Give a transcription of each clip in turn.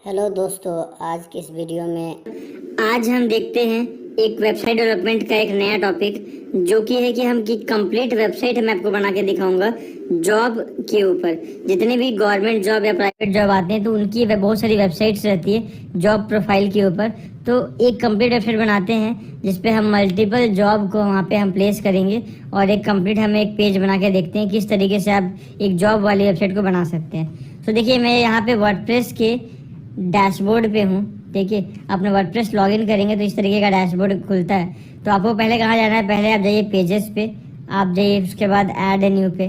Hello दोस्तों, आज की इस वीडियो में आज हम देखते हैं एक वेबसाइट डेवलपमेंट का एक नया टॉपिक जो कि है कि हम की कंप्लीट वेबसाइट मैं आपको बना के दिखाऊंगा जॉब के ऊपर। जितने भी गवर्नमेंट जॉब या प्राइवेट जॉब आते हैं तो उनकी बहुत सारी वेबसाइट्स रहती है जॉब प्रोफाइल के ऊपर। तो एक कंप्लीट वेबसाइट बनाते हैं जिसपे हम मल्टीपल जॉब को वहाँ पे हम प्लेस करेंगे और एक कंप्लीट हम एक पेज बना के देखते हैं किस तरीके से आप एक जॉब वाली वेबसाइट को बना सकते हैं। तो देखिए, मैं यहाँ पे वर्डप्रेस के डैशबोर्ड पे हूँ। देखिए, अपने वर्डप्रेस लॉगिन करेंगे तो इस तरीके का डैशबोर्ड खुलता है। तो आपको पहले कहाँ जाना है, पहले आप जाइए पेजेस पे, आप जाइए उसके बाद ऐड ए न्यू पे।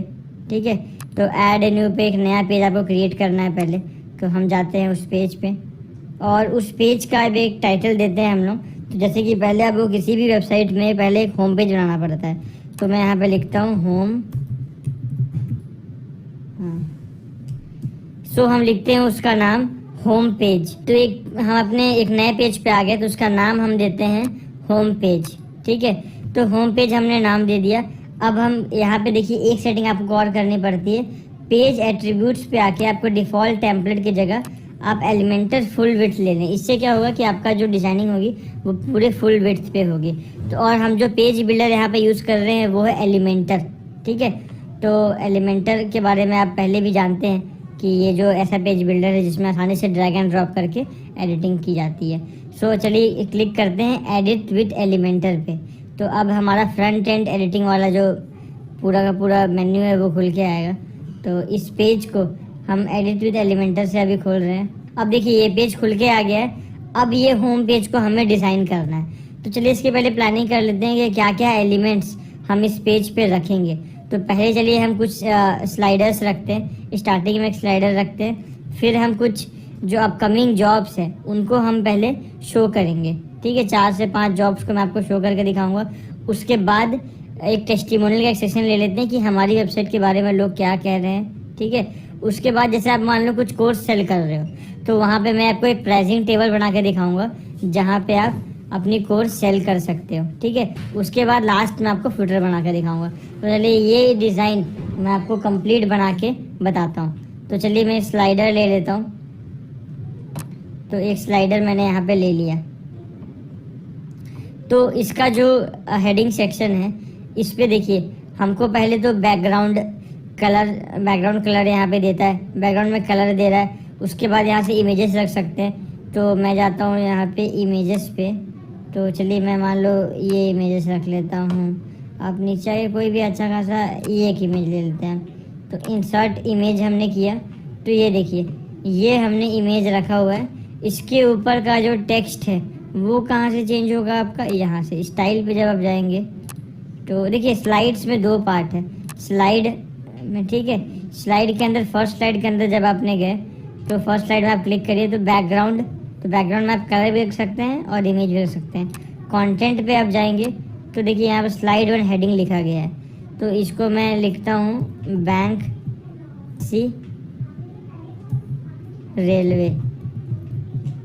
ठीक है, तो ऐड ए न्यू पे एक नया पेज आपको क्रिएट करना है पहले। तो हम जाते हैं उस पेज पे और उस पेज का भी एक टाइटल देते हैं हम लोग। तो जैसे कि पहले आपको किसी भी वेबसाइट में पहले एक होम पेज बनाना पड़ता है, तो मैं यहाँ पे लिखता हूँ होम। सो हम लिखते हैं उसका नाम होम पेज। तो एक हम अपने एक नए पेज पे आ गए तो उसका नाम हम देते हैं होम पेज। ठीक है, तो होम पेज हमने नाम दे दिया। अब हम यहाँ पे देखिए एक सेटिंग आपको और करनी पड़ती है। पेज एट्रीब्यूट्स पे आके आपको डिफॉल्ट टेम्पलेट की जगह आप एलिमेंटर फुल विड्थ ले लें। इससे क्या होगा कि आपका जो डिजाइनिंग होगी वो पूरे फुल विड्थ पे होगी। तो और हम जो पेज बिल्डर यहाँ पे यूज़ कर रहे हैं वो है एलिमेंटर। ठीक है, तो एलिमेंटर के बारे में आप पहले भी जानते हैं कि ये जो ऐसा पेज बिल्डर है जिसमें आसानी से ड्रैग एंड ड्रॉप करके एडिटिंग की जाती है। सो चलिए क्लिक करते हैं एडिट विद एलिमेंटर पे। तो अब हमारा फ्रंट एंड एडिटिंग वाला जो पूरा का पूरा मेन्यू है वो खुल के आएगा। तो इस पेज को हम एडिट विद एलिमेंटर से अभी खोल रहे हैं। अब देखिए ये पेज खुल के आ गया है। अब ये होम पेज को हमें डिज़ाइन करना है। तो चलिए इसके पहले प्लानिंग कर लेते हैं कि क्या क्या एलिमेंट्स हम इस पेज पे रखेंगे। तो पहले चलिए हम कुछ स्लाइडर्स रखते हैं। स्टार्टिंग में एक स्लाइडर रखते हैं, फिर हम कुछ जो अपकमिंग जॉब्स हैं उनको हम पहले शो करेंगे। ठीक है, 4 से 5 जॉब्स को मैं आपको शो करके दिखाऊंगा। उसके बाद एक टेस्टिमोनियल का एक सेक्शन ले लेते हैं कि हमारी वेबसाइट के बारे में लोग क्या कह रहे हैं। ठीक है, उसके बाद जैसे आप मान लो कुछ कोर्स सेल कर रहे हो तो वहाँ पे मैं आपको एक प्राइसिंग टेबल बना के दिखाऊंगा जहाँ पे आप अपनी कोर्स सेल कर सकते हो। ठीक है, उसके बाद लास्ट में आपको फुटर बना के दिखाऊंगा। तो चलिए ये डिज़ाइन मैं आपको कंप्लीट बना के बताता हूँ। तो चलिए मैं स्लाइडर ले लेता हूँ। तो एक स्लाइडर मैंने यहाँ पे ले लिया। तो इसका जो हेडिंग सेक्शन है इस पे देखिए हमको पहले तो बैकग्राउंड कलर यहाँ पे देता है, बैकग्राउंड में कलर दे रहा है। उसके बाद यहाँ से इमेजेस रख सकते हैं। तो मैं जाता हूँ यहाँ पे इमेजेस पे। तो चलिए मैं मान लो ये इमेजेस रख लेता हूँ। आप नीचे आइए, कोई भी अच्छा खासा ये एक इमेज ले लेते हैं। तो इंसर्ट इमेज हमने किया। तो ये देखिए ये हमने इमेज रखा हुआ है। इसके ऊपर का जो टेक्स्ट है वो कहाँ से चेंज होगा आपका, यहाँ से स्टाइल पे जब आप जाएंगे तो देखिए स्लाइड्स में 2 पार्ट है स्लाइड में। ठीक है, स्लाइड के अंदर फर्स्ट स्लाइड के अंदर जब आपने गए तो फर्स्ट स्लाइड में आप क्लिक करिए तो बैकग्राउंड में आप कलर भी रख सकते हैं और इमेज भी रख सकते हैं। कंटेंट पे आप जाएंगे तो देखिए यहाँ पर स्लाइड 1 हेडिंग लिखा गया है। तो इसको मैं लिखता हूँ बैंक सी रेलवे।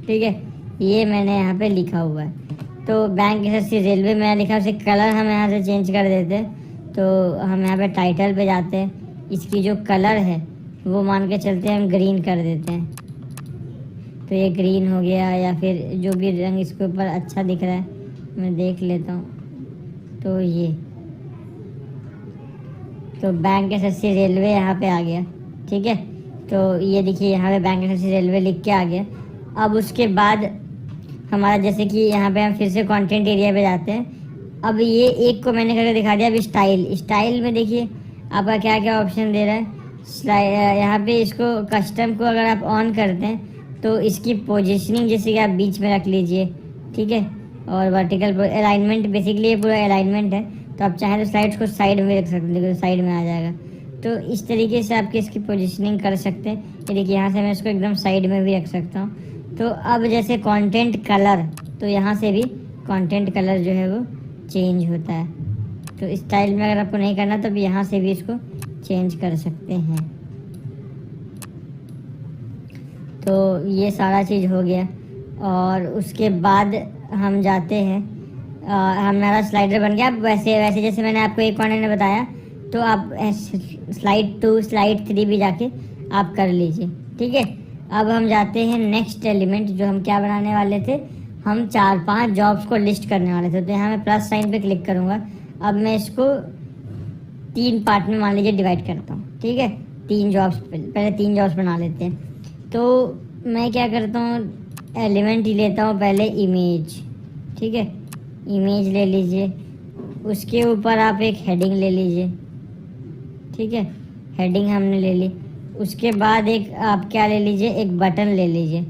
ठीक है, ये मैंने यहाँ पे लिखा हुआ है। तो बैंक सी रेलवे में लिखा, उसे कलर हम यहाँ से चेंज कर देते हैं। तो हम यहाँ पे टाइटल पे जाते हैं, इसकी जो कलर है वो मान के चलते हैं हम ग्रीन कर देते हैं। तो ये ग्रीन हो गया, या फिर जो भी रंग इसके ऊपर अच्छा दिख रहा है मैं देख लेता हूँ। तो ये तो बैंक एसएससी रेलवे यहाँ पे आ गया। ठीक है, तो ये देखिए यहाँ पे बैंक एसएससी रेलवे लिख के आ गया। अब उसके बाद हमारा जैसे कि यहाँ पे हम फिर से कंटेंट एरिया पे जाते हैं। अब ये एक को मैंने करके दिखा दिया। अब स्टाइल में देखिए आपका क्या क्या ऑप्शन दे रहा है। यहाँ पे इसको कस्टम को अगर आप ऑन करते हैं तो इसकी पोजीशनिंग जैसे कि आप बीच में रख लीजिए। ठीक है, और वर्टिकल अलाइनमेंट, बेसिकली ये पूरा अलाइनमेंट है। तो आप चाहें तो स्लाइड्स को साइड में रख सकते हैं, देखो साइड में आ जाएगा। तो इस तरीके से आपकी इसकी पोजीशनिंग कर सकते हैं। ये देखिए यहाँ से मैं इसको एकदम साइड में भी रख सकता हूँ। तो अब जैसे कंटेंट कलर, तो यहाँ से भी कंटेंट कलर जो है वो चेंज होता है। तो स्टाइल में अगर आपको नहीं करना तो यहाँ से भी इसको चेंज कर सकते हैं। तो ये सारा चीज़ हो गया। और उसके बाद हम जाते हैं, हमारा स्लाइडर बन गया। अब वैसे जैसे मैंने आपको एक कॉर्नर में बताया तो आप स्लाइड 2 स्लाइड 3 भी जाके आप कर लीजिए। ठीक है, अब हम जाते हैं नेक्स्ट एलिमेंट, जो हम क्या बनाने वाले थे, हम 4-5 जॉब्स को लिस्ट करने वाले थे। तो यहाँ मैं प्लस साइन पे क्लिक करूँगा। अब मैं इसको 3 पार्ट में मान लीजिए डिवाइड करता हूँ, ठीक है। 3 जॉब्स, पहले 3 जॉब्स बना लेते हैं। तो मैं क्या करता हूँ, एलिमेंट ही लेता हूँ पहले इमेज, ठीक है। इमेज ले लीजिए, उसके ऊपर आप एक हेडिंग ले लीजिए, ठीक है। हेडिंग हमने ले ली। उसके बाद एक आप क्या ले लीजिए, एक बटन ले लीजिए,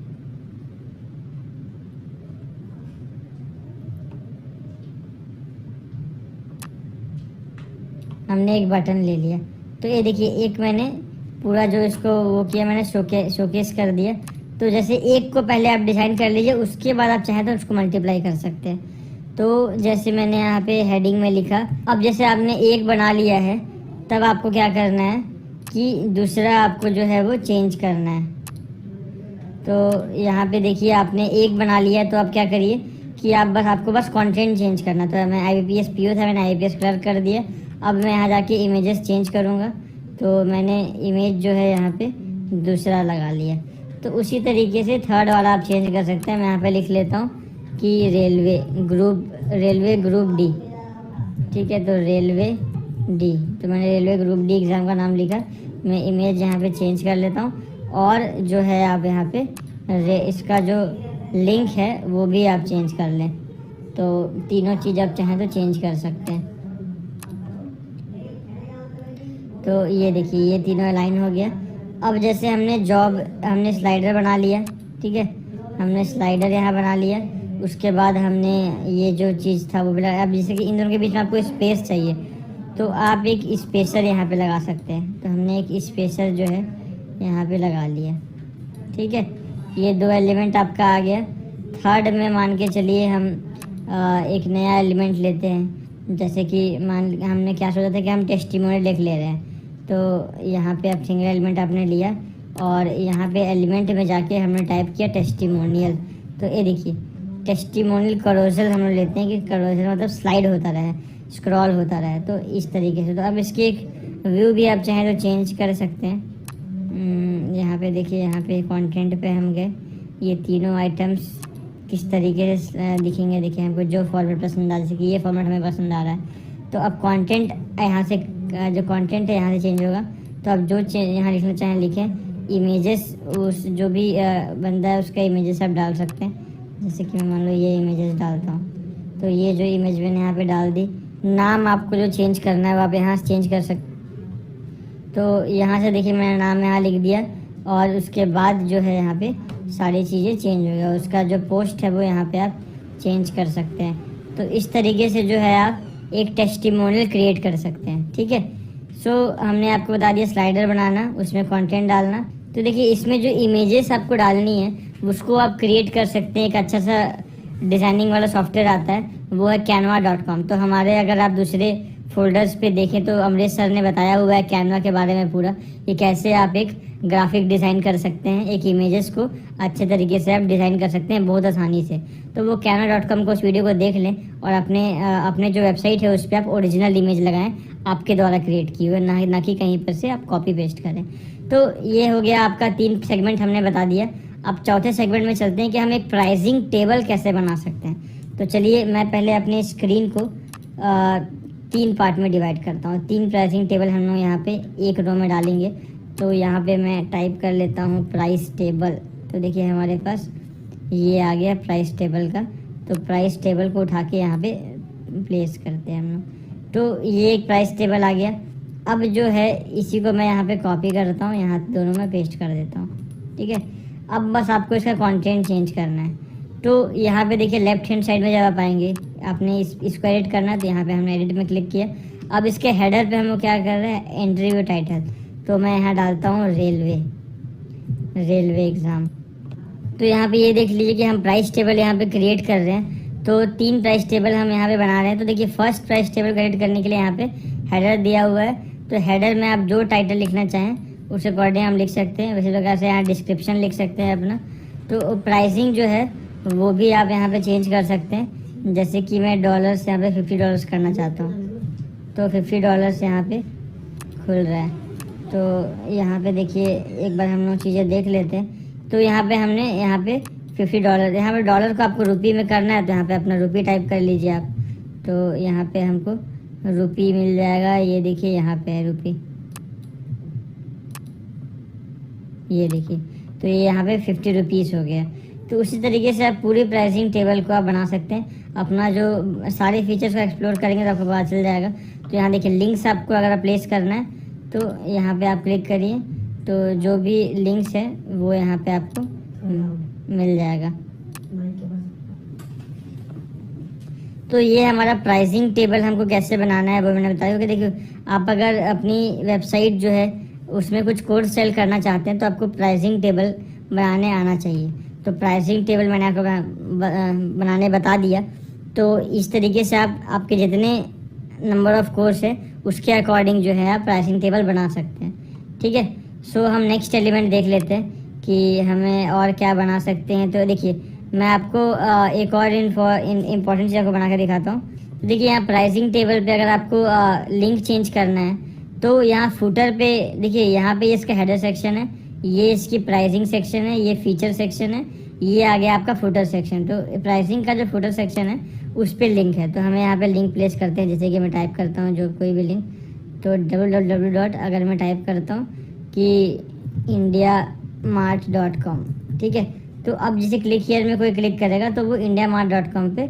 हमने एक बटन ले लिया। तो ये देखिए, एक मैंने पूरा जो इसको वो किया, मैंने शोकेस कर दिया। तो जैसे एक को पहले आप डिज़ाइन कर लीजिए, उसके बाद आप चाहें तो उसको मल्टीप्लाई कर सकते हैं। तो जैसे मैंने यहाँ पे हेडिंग में लिखा, अब जैसे आपने एक बना लिया है, तब आपको क्या करना है कि दूसरा आपको जो है वो चेंज करना है। तो यहाँ पे देखिए, आपने एक बना लिया, तो आप क्या करिए कि आपको बस कंटेंट चेंज करना। तो मैं IPS PO था, मैंने IPS कलर कर दिया। अब मैं यहाँ जाके इमेजेस चेंज करूँगा, तो मैंने इमेज जो है यहाँ पे दूसरा लगा लिया। तो उसी तरीके से थर्ड वाला आप चेंज कर सकते हैं। मैं यहाँ पे लिख लेता हूँ कि रेलवे ग्रुप D, ठीक है। तो रेलवे D, तो मैंने रेलवे ग्रुप D एग्ज़ाम का नाम लिखा। मैं इमेज यहाँ पे चेंज कर लेता हूँ, और जो है आप यहाँ पे इसका जो लिंक है वो भी आप चेंज कर लें। तो तीनों चीज़ आप चाहें तो चेंज कर सकते हैं। तो ये देखिए, ये तीनों अलाइन हो गया। अब जैसे हमने स्लाइडर बना लिया, ठीक है। हमने स्लाइडर यहाँ बना लिया। उसके बाद हमने ये जो चीज़ था वो भी लगा। अब जैसे कि इन दोनों के बीच में आपको स्पेस चाहिए, तो आप एक स्पेसर यहाँ पे लगा सकते हैं। तो हमने एक स्पेसर जो है यहाँ पे लगा लिया, ठीक है। ये 2 एलिमेंट आपका आ गया। थर्ड में मान के चलिए हम एक नया एलिमेंट लेते हैं। जैसे कि हमने क्या सोचा था कि हम टेस्टिमोनियल लिख ले रहे हैं। तो यहाँ पे आप सिंगल एलिमेंट आपने लिया, और यहाँ पे एलिमेंट में जाके हमने टाइप किया टेस्टिमोनियल। तो ये देखिए, टेस्टिमोनियल करोजल हम लोग लेते हैं कि करोजल मतलब स्लाइड होता रहे, स्क्रॉल होता रहे। तो इस तरीके से। तो अब इसके एक व्यू भी आप चाहें तो चेंज कर सकते हैं। यहाँ पे देखिए, यहाँ पे कंटेंट पे हम गए। ये तीनों आइटम्स किस तरीके से दिखेंगे, देखिए हमको जो फॉर्मेट पसंद आ, जैसे कि ये फॉर्मेट हमें पसंद आ रहा है। तो अब कंटेंट यहाँ से, जो कंटेंट है यहाँ से चेंज होगा। तो अब जो यहाँ लिखना चाहें लिखें। इमेजेस, उस जो भी बंदा है उसका इमेजेस आप डाल सकते हैं। जैसे कि मैं मान लो ये इमेजेस डालता हूँ, तो ये जो इमेज मैंने यहाँ पे डाल दी। नाम आपको जो चेंज करना है वो आप यहाँ से चेंज कर सकते। तो यहाँ से देखिए, मैंने नाम यहाँ लिख दिया, और उसके बाद जो है यहाँ पे सारी चीज़ें चेंज हो गया। उसका जो पोस्ट है वो यहाँ पे आप चेंज कर सकते हैं। तो इस तरीके से जो है आप एक टेस्टिमोनियल क्रिएट कर सकते हैं, ठीक है। सो हमने आपको बता दिया स्लाइडर बनाना, उसमें कंटेंट डालना। तो देखिए, इसमें जो इमेजेस आपको डालनी है उसको आप क्रिएट कर सकते हैं। एक अच्छा सा डिज़ाइनिंग वाला सॉफ्टवेयर आता है, वो है canva.com। तो हमारे अगर आप दूसरे फोल्डर्स पे देखें तो अमरीश सर ने बताया हुआ है कैनवा के बारे में पूरा, कि कैसे आप एक ग्राफिक डिज़ाइन कर सकते हैं। एक इमेजेस को अच्छे तरीके से आप डिज़ाइन कर सकते हैं बहुत आसानी से। तो वो canva.com को उस वीडियो को देख लें, और अपने जो वेबसाइट है उस पर आप ओरिजिनल इमेज लगाएं, आपके द्वारा क्रिएट की हुई, ना कि कहीं पर से आप कॉपी पेस्ट करें। तो ये हो गया आपका 3 सेगमेंट हमने बता दिया। अब चौथे सेगमेंट में चलते हैं कि हम एक प्राइसिंग टेबल कैसे बना सकते हैं। तो चलिए, मैं पहले अपने स्क्रीन को 3 पार्ट में डिवाइड करता हूँ। 3 प्राइसिंग टेबल हम लोग यहाँ पे एक रो में डालेंगे। तो यहाँ पे मैं टाइप कर लेता हूँ प्राइस टेबल। तो देखिए, हमारे पास ये आ गया प्राइस टेबल का। तो प्राइस टेबल को उठा के यहाँ पे प्लेस करते हैं हम लोग। तो ये एक प्राइस टेबल आ गया। अब जो है इसी को मैं यहाँ पे कॉपी करता हूँ, यहाँ दोनों में पेस्ट कर देता हूँ, ठीक है। अब बस आपको इसका कंटेंट चेंज करना है। तो यहाँ पे देखिए, लेफ्ट हैंड साइड में जब आप आएंगे, आपने इसको एडिट करना है। तो यहाँ पे हमने एडिट में क्लिक किया। अब इसके हेडर पे हम क्या कर रहे हैं, एंट्री व्यू टाइटल। तो मैं यहाँ डालता हूँ रेलवे एग्ज़ाम। तो यहाँ पे ये देख लीजिए कि हम प्राइस टेबल यहाँ पे क्रिएट कर रहे हैं। तो 3 प्राइस टेबल हम यहाँ पे बना रहे हैं। तो देखिए, फर्स्ट प्राइस टेबल क्रिएट करने के लिए यहाँ पे हेडर दिया हुआ है। तो हेडर में आप जो टाइटल लिखना चाहें उस अकॉर्डिंग हम लिख सकते हैं। वैसे प्रकार से यहाँ डिस्क्रिप्शन लिख सकते हैं अपना। तो प्राइसिंग जो है वो भी आप यहाँ पे चेंज कर सकते हैं। जैसे कि मैं डॉलर्स यहाँ पे $50 करना चाहता हूँ, तो $50 यहाँ पे खुल रहा है। तो यहाँ पे देखिए, एक बार हम लोग चीज़ें देख लेते हैं तो यहाँ पे हमने यहाँ पे $50, यहाँ पे डॉलर को आपको रुपी में करना है तो यहाँ पे अपना रुपी टाइप कर लीजिए आप। तो यहाँ पे हमको रुपी मिल जाएगा, ये देखिए यहाँ पे है रुपी, ये देखिए। तो ये यहाँ पे 50 रुपीज़ हो गया। तो उसी तरीके से आप पूरी प्राइसिंग टेबल को आप बना सकते हैं। अपना जो सारे फीचर्स को एक्सप्लोर करेंगे तो आपको पता चल जाएगा। तो यहाँ देखिए लिंक्स आपको अगर प्लेस करना है तो यहाँ पे आप क्लिक करिए, तो जो भी लिंक्स है वो यहाँ पे आपको मिल जाएगा। तो ये हमारा प्राइसिंग टेबल हमको कैसे बनाना है वो मैंने बताया। कि देखिए आप अगर अपनी वेबसाइट जो है उसमें कुछ कोर्स सेल करना चाहते हैं तो आपको प्राइसिंग टेबल बनाने आना चाहिए। तो प्राइसिंग टेबल मैंने आपको बनाने बता दिया। तो इस तरीके से आप आपके जितने नंबर ऑफ कोर्स है उसके अकॉर्डिंग जो है आप प्राइसिंग टेबल बना सकते हैं। ठीक है, सो हम नेक्स्ट एलिमेंट देख लेते हैं कि हमें और क्या बना सकते हैं। तो देखिए मैं आपको एक और इम्पॉर्टेंट चीज़ आपको बना कर दिखाता हूँ। तो देखिए यहाँ प्राइसिंग टेबल पे अगर आपको लिंक चेंज करना है तो यहाँ फुटर पे देखिए, यहाँ पे इसका हेडर सेक्शन है, ये इसकी प्राइसिंग सेक्शन है, ये फीचर सेक्शन है, ये आ गया आपका फुटर सेक्शन। तो प्राइसिंग का जो फुटर सेक्शन है उस पर लिंक है। तो हमें यहाँ पे लिंक प्लेस करते हैं। जैसे कि मैं टाइप करता हूँ जो कोई भी लिंक, तो www. अगर मैं टाइप करता हूँ कि indiamart.com, ठीक है। तो अब जैसे क्लिक हियर में कोई क्लिक करेगा तो वो indiamart.com पे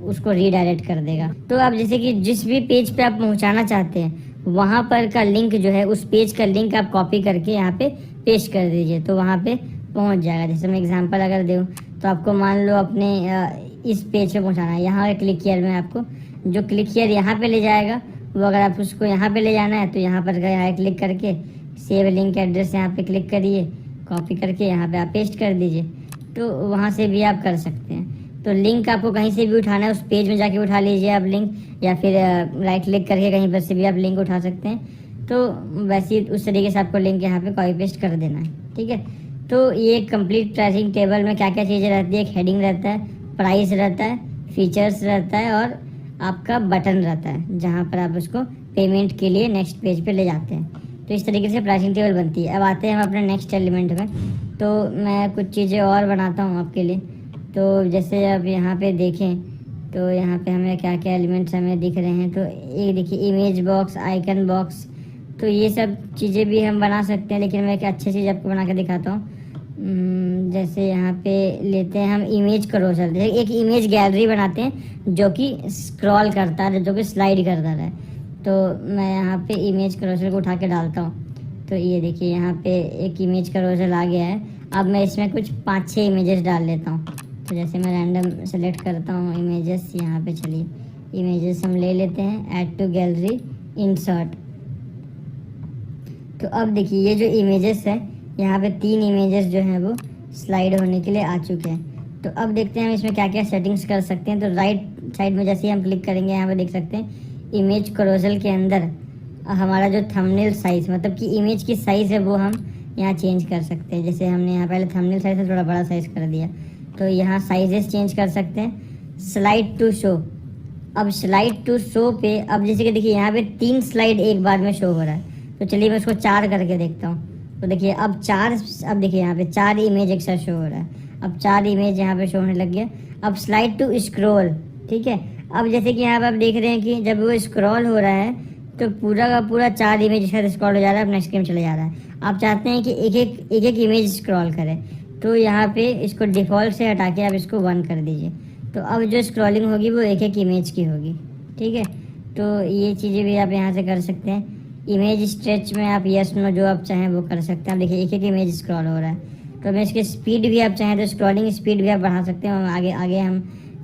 उसको रीडायरेक्ट कर देगा। तो आप जैसे कि जिस भी पेज पे आप पहुंचाना चाहते हैं वहाँ पर का लिंक जो है, उस पेज का लिंक आप कॉपी करके यहाँ पे पेस्ट कर दीजिए, तो वहाँ पे पहुँच जाएगा। जैसे मैं एग्जांपल अगर दूँ तो आपको मान लो अपने इस पेज पे पहुँचाना है, यहाँ क्लिक हियर में आपको जो क्लिक हियर यहाँ पे ले जाएगा वो अगर आप उसको यहाँ पे ले जाना है तो यहाँ पर यहाँ क्लिक करके सेव लिंक एड्रेस यहाँ पे क्लिक करिए, कॉपी करके यहाँ पे आप पेस्ट कर दीजिए, तो वहाँ से भी आप कर सकते हैं। तो लिंक आपको कहीं से भी उठाना है, उस पेज में जाके उठा लीजिए आप लिंक, या फिर राइट क्लिक करके कहीं पर से भी आप लिंक उठा सकते हैं। तो वैसे उस तरीके से आपको लिंक यहाँ पे कॉपी पेस्ट कर देना है। ठीक है, तो ये कंप्लीट प्राइसिंग टेबल में क्या क्या चीज़ें रहती है, एक हेडिंग रहता है, प्राइस रहता है, फीचर्स रहता है और आपका बटन रहता है जहाँ पर आप उसको पेमेंट के लिए नेक्स्ट पेज पे ले जाते हैं। तो इस तरीके से प्राइसिंग टेबल बनती है। अब आते हैं हम अपने नेक्स्ट एलिमेंट में। तो मैं कुछ चीज़ें और बनाता हूँ आपके लिए। तो जैसे अब यहाँ पे देखें तो यहाँ पे हमें क्या क्या एलिमेंट्स हमें दिख रहे हैं। तो ये देखिए इमेज बॉक्स, आइकन बॉक्स, तो ये सब चीज़ें भी हम बना सकते हैं। लेकिन मैं एक अच्छी चीज़ आपको बना के दिखाता हूँ। जैसे यहाँ पे लेते हैं हम इमेज करोसर, जैसे एक इमेज गैलरी बनाते हैं जो कि स्क्रॉल करता है, जो कि स्लाइड करता है। तो मैं यहाँ पे इमेज करोसर को उठा के डालता हूँ। तो ये देखिए यहाँ पे एक इमेज करोसर आ गया है। अब मैं इसमें कुछ 5-6 इमेजेस डाल लेता हूँ। तो जैसे मैं रैंडम सेलेक्ट करता हूँ इमेजेस, यहाँ पे चलिए इमेजेस हम ले लेते हैं, ऐड टू गैलरी, इंसर्ट। तो अब देखिए ये जो इमेजेस है यहाँ पे 3 इमेजेस जो हैं वो स्लाइड होने के लिए आ चुके हैं। तो अब देखते हैं हम इसमें क्या क्या सेटिंग्स कर सकते हैं। तो राइट साइड में जैसे ही हम क्लिक करेंगे यहाँ पे देख सकते हैं इमेज करोसल के अंदर हमारा जो थंबनेल साइज, मतलब कि इमेज की साइज़ है वो हम यहाँ चेंज कर सकते हैं। जैसे हमने यहाँ पहले थंबनेल साइज से थोड़ा बड़ा साइज़ कर दिया, तो यहाँ साइजेस चेंज कर सकते हैं। स्लाइड टू शो, अब स्लाइड टू शो पे अब जैसे कि देखिए यहाँ पे 3 स्लाइड एक बार में शो हो रहा है। तो चलिए मैं उसको 4 करके देखता हूँ। तो देखिए अब 4, अब देखिए यहाँ पे 4 इमेज एक साथ शो हो रहा है। अब 4 इमेज यहाँ पे शो होने लग गया। अब स्लाइड टू स्क्रॉल, ठीक है। अब जैसे कि यहाँ पे आप देख रहे हैं कि जब वो स्क्रॉल हो रहा है तो पूरा का पूरा 4 इमेज एक साथ स्क्रॉल हो जा रहा है, अपना स्क्रीन चले जा रहा है। आप चाहते हैं कि एक एक इमेज स्क्रॉल करें, तो यहाँ पे इसको डिफ़ॉल्ट से हटा के आप इसको 1 कर दीजिए। तो अब जो स्क्रॉलिंग होगी वो एक एक इमेज की होगी। ठीक है, तो ये चीज़ें भी आप यहाँ से कर सकते हैं। इमेज स्ट्रेच में आप यस नो जो आप चाहें वो कर सकते हैं। देखिए एक एक इमेज स्क्रॉल हो रहा है। तो मैं इसकी स्पीड भी आप चाहें तो स्क्रॉलिंग स्पीड भी आप बढ़ा सकते हैं। आगे आगे हम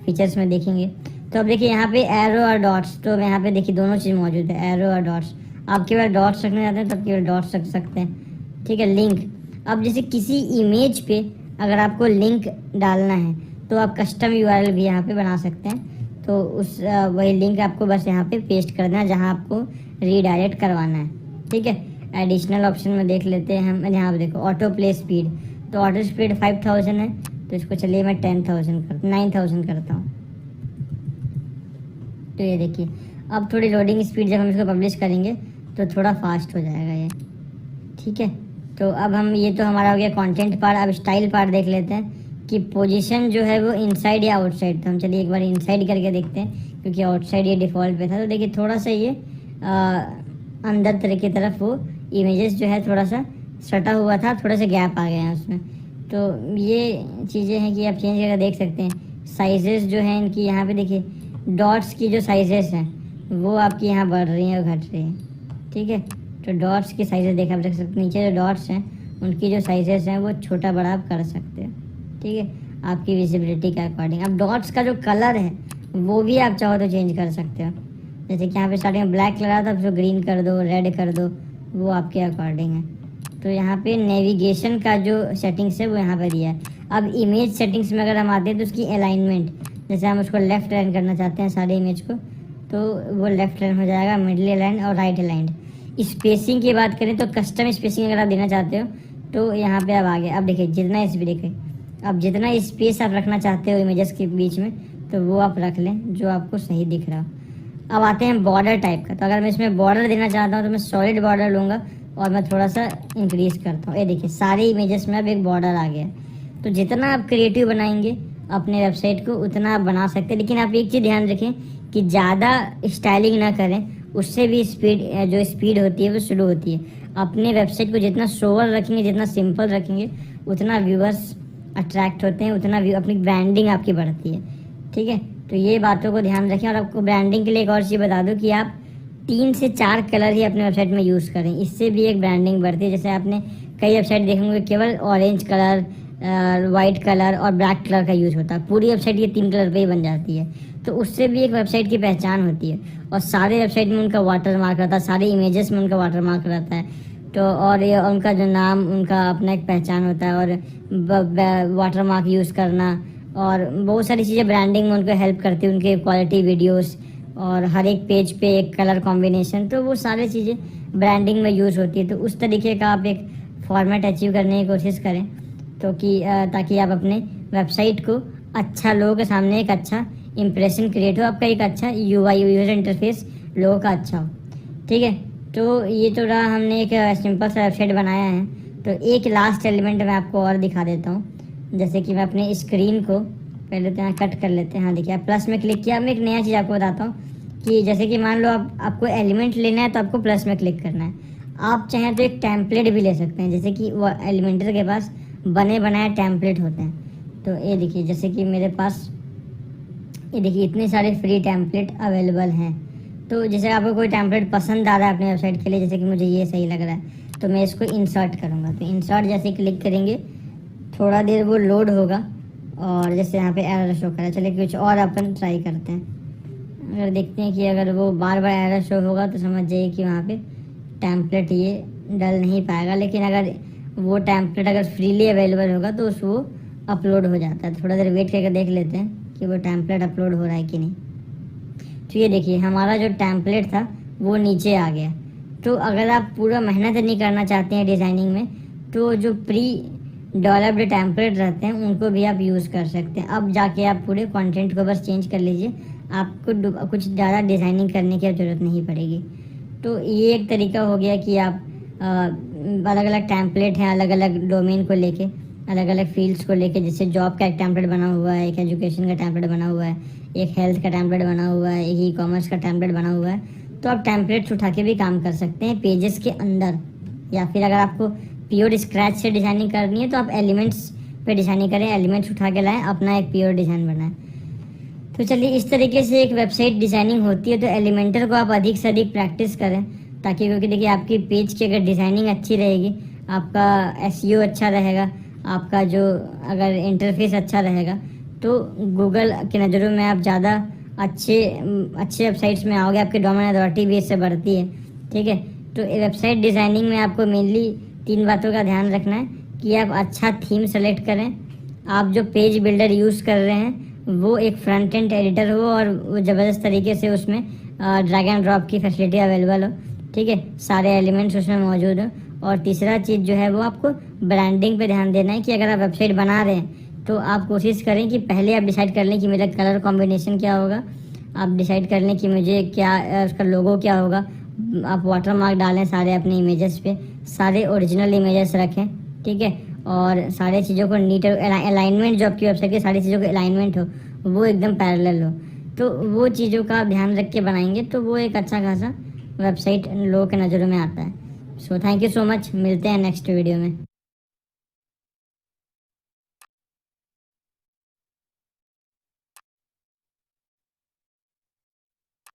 फीचर्स में देखेंगे। तो अब देखिए यहाँ पे एरो और डॉट्स, तो यहाँ पे देखिए दोनों चीज़ मौजूद है, एरो और डॉट्स। आप केवल डॉट्स रखना चाहते हैं तो केवल डॉट्स रख सकते हैं। ठीक है, लिंक, अब जैसे किसी इमेज पे अगर आपको लिंक डालना है तो आप कस्टम यूआरएल भी यहाँ पे बना सकते हैं। तो उस वही लिंक आपको बस यहाँ पे पेस्ट करना है जहाँ आपको रीडायरेक्ट करवाना है। ठीक है, एडिशनल ऑप्शन में देख लेते हैं हम। यहाँ पे देखो ऑटो प्ले स्पीड, तो ऑटो स्पीड 5000 है, तो इसको चलिए मैं 9000 करता हूँ। तो ये देखिए अब थोड़ी लोडिंग स्पीड जब हम इसको पब्लिश करेंगे तो थोड़ा फास्ट हो जाएगा ये। ठीक है, तो अब हम ये तो हमारा हो गया कंटेंट पार्ट। अब स्टाइल पार्ट देख लेते हैं कि पोजीशन जो है वो इनसाइड या आउटसाइड। तो हम चलिए एक बार इनसाइड करके देखते हैं, क्योंकि आउटसाइड ये डिफ़ॉल्ट पे था। तो देखिए थोड़ा सा ये अंदर तरह की तरफ वो इमेजेस जो है थोड़ा सा सटा हुआ था, थोड़ा सा गैप आ गया है उसमें। तो ये चीज़ें हैं कि आप चेंज करके देख सकते हैं। साइजेस जो हैं इनकी यहाँ पे देखिए, डॉट्स की जो साइजेस हैं वो आपकी यहाँ बढ़ रही हैं और घट रही हैं, ठीक है। तो डॉट्स की साइजेस देख आप देख सकते हैं, नीचे जो डॉट्स हैं उनकी जो साइजेस हैं वो छोटा बड़ा आप कर सकते हो, ठीक है, आपकी विजिबिलिटी के अकॉर्डिंग। अब डॉट्स का जो कलर है वो भी आप चाहो तो चेंज कर सकते हो। जैसे कि यहाँ पे स्टार्टिंग में ब्लैक कलर था, अब उसको ग्रीन कर दो, रेड कर दो, वो आपके अकॉर्डिंग है। तो यहाँ पे नेविगेशन का जो सेटिंग्स है वो यहाँ पे दिया है। अब इमेज सेटिंग्स में अगर हम आते हैं तो उसकी अलाइनमेंट, जैसे हम उसको लेफ्ट अलाइन करना चाहते हैं सारे इमेज को, तो वो लेफ्ट अलाइन हो जाएगा, मिडल अलाइन और राइट अलाइंड। स्पेसिंग की बात करें तो कस्टम स्पेसिंग अगर आप देना चाहते हो तो यहाँ पे अब आ गया। अब देखिए जितना देखिए, अब जितना स्पेस आप रखना चाहते हो इमेजेस के बीच में तो वो आप रख लें जो आपको सही दिख रहा हो। अब आते हैं बॉर्डर टाइप का। तो अगर मैं इसमें बॉर्डर देना चाहता हूँ तो मैं सॉलिड बॉर्डर लूँगा और मैं थोड़ा सा इंक्रीज करता हूँ। ये देखिए सारे इमेजेस में अब एक बॉर्डर आ गया। तो जितना आप क्रिएटिव बनाएंगे अपने वेबसाइट को उतना आप बना सकते हैं, लेकिन आप एक चीज़ ध्यान रखें कि ज़्यादा स्टाइलिंग ना करें, उससे भी जो स्पीड होती है वो स्लो होती है। अपने वेबसाइट को जितना सोवर रखेंगे, जितना सिंपल रखेंगे, उतना व्यूअर्स अट्रैक्ट होते हैं, उतना अपनी ब्रांडिंग आपकी बढ़ती है, ठीक है। तो ये बातों को ध्यान रखें। और आपको ब्रांडिंग के लिए एक और चीज़ बता दूं कि आप 3 से 4 कलर ही अपने वेबसाइट में यूज़ करें, इससे भी एक ब्रांडिंग बढ़ती है। जैसे आपने कई वेबसाइट देखेंगे केवल ऑरेंज कलर, वाइट कलर और ब्लैक कलर का यूज़ होता है, पूरी वेबसाइट ये 3 कलर पे ही बन जाती है। तो उससे भी एक वेबसाइट की पहचान होती है। और सारे वेबसाइट में उनका वाटर मार्क रहता है, सारे इमेजेस में उनका वाटर मार्क रहता है। तो और ये उनका जो नाम, उनका अपना एक पहचान होता है। और वाटर मार्क यूज़ करना और बहुत सारी चीज़ें ब्रांडिंग में उनको हेल्प करती है, उनके क्वालिटी वीडियोस और हर एक पेज पे एक कलर कॉम्बिनेशन, तो वो सारी चीज़ें ब्रांडिंग में यूज़ होती है। तो उस तरीके का आप एक फॉर्मेट अचीव करने की कोशिश करें, तो कि ताकि आप अपने वेबसाइट को अच्छा, लोगों के सामने एक अच्छा इंप्रेशन क्रिएट हो, आपका एक अच्छा यूआई यूजर इंटरफेस लोगों का अच्छा हो, ठीक है। तो ये तो रहा, हमने एक सिंपल सा वेबसाइट बनाया है। तो एक लास्ट एलिमेंट मैं आपको और दिखा देता हूँ। जैसे कि मैं अपने स्क्रीन को पहले तो यहाँ कट कर लेते हैं। हाँ देखिए, प्लस में क्लिक किया। मैं एक नया चीज़ आपको बताता हूँ कि जैसे कि मान लो आपको एलिमेंट लेना है तो आपको प्लस में क्लिक करना है। आप चाहें तो एक टेम्पलेट भी ले सकते हैं, जैसे कि वो एलिमेंटर के पास बने बनाए टेम्पलेट होते हैं। तो ये देखिए, जैसे कि मेरे पास ये देखिए इतने सारे फ्री टेम्पलेट अवेलेबल हैं। तो जैसे आपको कोई टेम्पलेट पसंद आ रहा है अपने वेबसाइट के लिए, जैसे कि मुझे ये सही लग रहा है, तो मैं इसको इंसर्ट करूँगा। तो इंसर्ट जैसे क्लिक करेंगे, थोड़ा देर वो लोड होगा और जैसे यहाँ पे एरर शो कर रहा है। चलिए कुछ और अपन ट्राई करते हैं। अगर देखते हैं कि अगर वो बार बार एरर शो होगा तो समझ जाइए कि वहाँ पे टेम्पलेट ये डल नहीं पाएगा। लेकिन अगर वो टेम्पलेट अगर फ्रीली अवेलेबल होगा तो वो अपलोड हो जाता है। थोड़ा देर वेट करके देख लेते हैं कि वो टेम्पलेट अपलोड हो रहा है कि नहीं। तो ये देखिए हमारा जो टेम्पलेट था वो नीचे आ गया। तो अगर आप पूरा मेहनत नहीं करना चाहते हैं डिज़ाइनिंग में, तो जो प्री डेवलप्ड टेम्पलेट रहते हैं उनको भी आप यूज़ कर सकते हैं। अब जाके आप पूरे कंटेंट को बस चेंज कर लीजिए, आपको कुछ ज़्यादा डिज़ाइनिंग करने की ज़रूरत नहीं पड़ेगी। तो ये एक तरीका हो गया कि आप अलग अलग टेम्पलेट हैं, अलग अलग डोमेन को लेके, अलग अलग फील्ड्स को लेके, जैसे जॉब का एक टेम्पलेट बना हुआ है, एक एजुकेशन का टेम्पलेट बना हुआ है, एक हेल्थ का टेम्पलेट बना हुआ है, एक ई कॉमर्स का टेम्पलेट बना हुआ है। तो आप टेम्पलेट्स उठा के भी काम कर सकते हैं पेजेस के अंदर, या फिर अगर आपको प्योर स्क्रैच से डिज़ाइनिंग करनी है तो आप एलिमेंट्स पे डिज़ाइनिंग करें, एलिमेंट्स उठा के लाएं, अपना एक प्योर डिज़ाइन बनाएं। तो चलिए इस तरीके से एक वेबसाइट डिज़ाइनिंग होती है। तो एलिमेंटर को आप अधिक से अधिक प्रैक्टिस करें, ताकि क्योंकि देखिए आपकी पेज की अगर डिज़ाइनिंग अच्छी रहेगी, आपका एसईओ अच्छा रहेगा, आपका जो अगर इंटरफेस अच्छा रहेगा, तो गूगल की नज़रों में आप ज़्यादा अच्छे वेबसाइट्स में आओगे, आपकी डोमेन अथॉरिटी भी इससे बढ़ती है, ठीक है। तो वेबसाइट डिज़ाइनिंग में आपको मेनली 3 बातों का ध्यान रखना है कि आप अच्छा थीम सेलेक्ट करें, आप जो पेज बिल्डर यूज़ कर रहे हैं वो एक फ्रंट एंड एडिटर हो और वो ज़बरदस्त तरीके से उसमें ड्रैग एंड ड्रॉप की फैसिलिटी अवेलेबल हो, ठीक है, सारे एलिमेंट्स उसमें मौजूद हो। और तीसरा चीज़ जो है वो आपको ब्रांडिंग पे ध्यान देना है कि अगर आप वेबसाइट बना रहे हैं तो आप कोशिश करें कि पहले आप डिसाइड कर लें कि मेरा कलर कॉम्बिनेशन क्या होगा, आप डिसाइड कर लें कि मुझे क्या उसका लोगो क्या होगा, आप वाटर मार्क डालें सारे अपने इमेजेस पे, सारे ओरिजिनल इमेजेस रखें, ठीक है, और सारी चीज़ों को नीट अलाइनमेंट, जो आपकी वेबसाइट की सारी चीज़ों का अलाइनमेंट हो वो एकदम पैरेलल हो, तो वो चीज़ों का ध्यान रख के बनाएंगे तो वो एक अच्छा खासा वेबसाइट लोगों के नज़रों में आता है। So thank you so much, मिलते हैं नेक्स्ट वीडियो में।